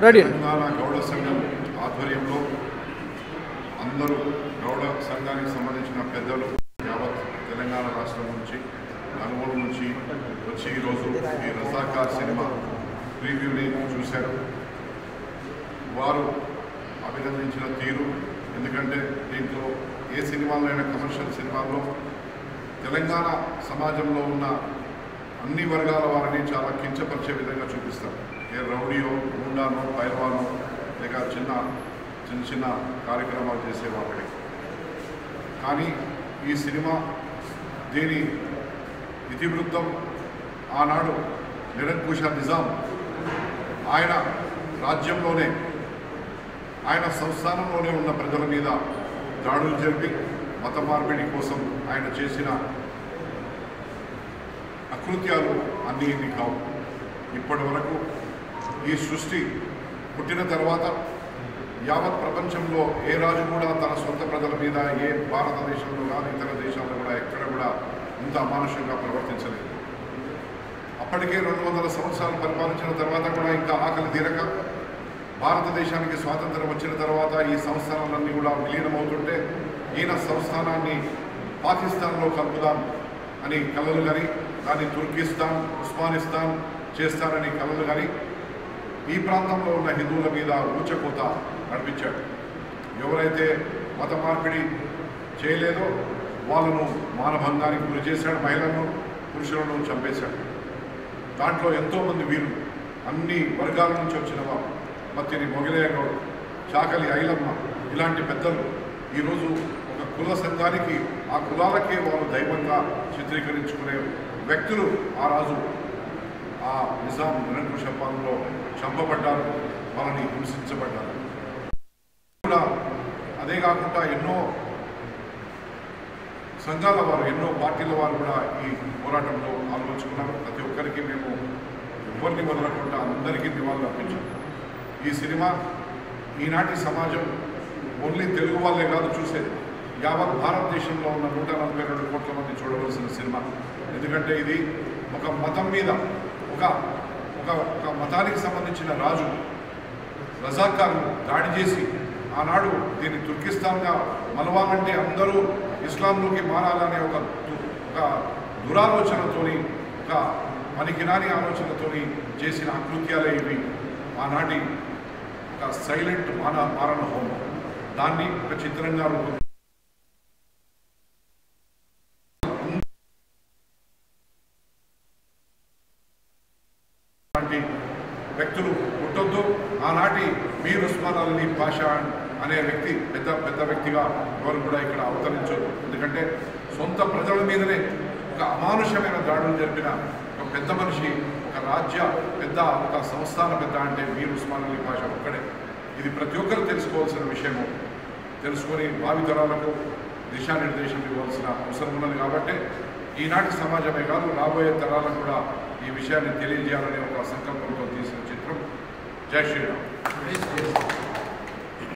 తెలంగాణ గౌడ సంఘం ఆధ్వర్యంలో అందరూ గౌడ సంఘానికి సంబంధించిన పెద్దలు యావత్ తెలంగాణ రాష్ట్రం నుంచి నలుమూల నుంచి వచ్చి ఈరోజు ఈ రజాకార్ సినిమా ప్రీవ్యూని చూశారు. వారు అభినందించిన తీరు, ఎందుకంటే దీంట్లో ఏ సినిమాలైనా కమర్షియల్ సినిమాల్లో తెలంగాణ సమాజంలో ఉన్న అన్ని వర్గాల వారిని చాలా కించపరిచే విధంగా చూపిస్తారు. ఏ రౌడీయో, గుండానో, పైల్వానో లేక చిన్న చిన్న కార్యక్రమాలు చేసేవాళ్ళకి. కానీ ఈ సినిమా దీని ఇతివృత్తం ఆనాడు నిరంకుశ నిజాం ఆయన రాజ్యంలోనే, ఆయన సంస్థానంలోనే ఉన్న ప్రజల మీద దాడులు జరిపి మత మార్పిడి కోసం ఆయన చేసిన అకృత్యాలు అన్నీ ఇన్ని కావు. ఇప్పటి వరకు ఈ సృష్టి పుట్టిన తర్వాత యావత్ ప్రపంచంలో ఏ రాజు కూడా తన సొంత ప్రజల మీద, ఏ భారతదేశంలో కానీ ఇతర దేశాల్లో కూడా ఎక్కడ కూడా ఇంత అమానుషంగా ప్రవర్తించలేదు. అప్పటికే 200 సంవత్సరాలు పరిపాలించిన తర్వాత కూడా ఇంకా ఆకలి తీరక భారతదేశానికి స్వాతంత్రం వచ్చిన తర్వాత ఈ సంస్థానాలన్నీ కూడా విలీనమవుతుంటే ఈయన సంస్థానాన్ని పాకిస్తాన్లో కలుపుదాం అని కలలు కానీ, దాన్ని తుర్కిస్తాన్, ఉస్మానిస్తాన్ చేస్తారని కలలు కానీ ఈ ప్రాంతంలో ఉన్న హిందువుల మీద ఊచకోత నడిపించాడు. ఎవరైతే మత మార్పిడి చేయలేదో వాళ్ళను మానభంగానికి గురి చేశాడు. మహిళలను, పురుషులను చంపేశాడు. దాంట్లో ఎంతోమంది వీరులు, అన్ని వర్గాల నుంచి వచ్చిన వారు, మత్తిని మొగలయ్య గౌడ్, చాకలి ఐలమ్మ ఇలాంటి పెద్దలు ఈరోజు ఒక కుల సంఘానికి, ఆ కులాలకే వాళ్ళు దైవంగా చిత్రీకరించుకునే వ్యక్తులు ఆ రాజు ఆ నిజాం నిరంకుశ పాలనలో చంపబడ్డారు, వాళ్ళని హింసించబడ్డారు. కూడా అదే కాకుండా ఎన్నో సంఘాల వారు, ఎన్నో పార్టీల వారు కూడా ఈ పోరాటంలో పాల్గొంచుకున్నారు. ప్రతి ఒక్కరికి మేము ఎవరిని వదలకుండా అందరికీ నివాళులు అర్పించాం. ఈ సినిమా ఈనాటి సమాజం ఓన్లీ తెలుగు వాళ్ళే కాదు చూసేది, యావత్ భారతదేశంలో ఉన్న 142 కోట్ల మంది చూడవలసిన సినిమా. ఎందుకంటే ఇది ఒక మతం మీద, ఒక మతానికి సంబంధించిన రాజు రజాకార్లు దాడి చేసి ఆనాడు దీన్ని తుర్కిస్తాన్గా మలవాలంటే అందరూ ఇస్లాంలోకి మారాలనే ఒక దురాలోచనతోని, ఒక పనికిరాని ఆలోచనతోని చేసిన అకృత్యాలే ఇవి. ఆనాటి ఒక సైలెంట్ మారణ హోమం, దాన్ని ఒక చిత్రంగా వ్యక్తులు పుట్టొద్దు. ఆనాటి మీర్ ఉస్మాన్ అలీ పాషా అనే వ్యక్తి పెద్ద వ్యక్తిగా ఎవరు కూడా ఇక్కడ అవతరించదు. ఎందుకంటే సొంత ప్రజల మీదనే ఒక అమానుషమైన దాడులు జరిపిన ఒక పెద్ద మనిషి, ఒక రాజ్య పెద్ద, ఒక సంస్థాన పెద్ద అంటే మీర్ ఉస్మాన్ అలీ పాషా ఒక్కడే. ఇది ప్రతి ఒక్కరు తెలుసుకోవాల్సిన విషయము. తెలుసుకొని భావితరాలకు దిశానిర్దేశం ఇవ్వాల్సిన అవసరం ఉన్నది. కాబట్టి ఈనాటి సమాజమే కాదు, రాబోయే తరాలకు కూడా ఈ విషయాన్ని తెలియజేయాలనే ఒక సంకల్పంతో తీసిన చిత్రం జై శ్రీరామ్.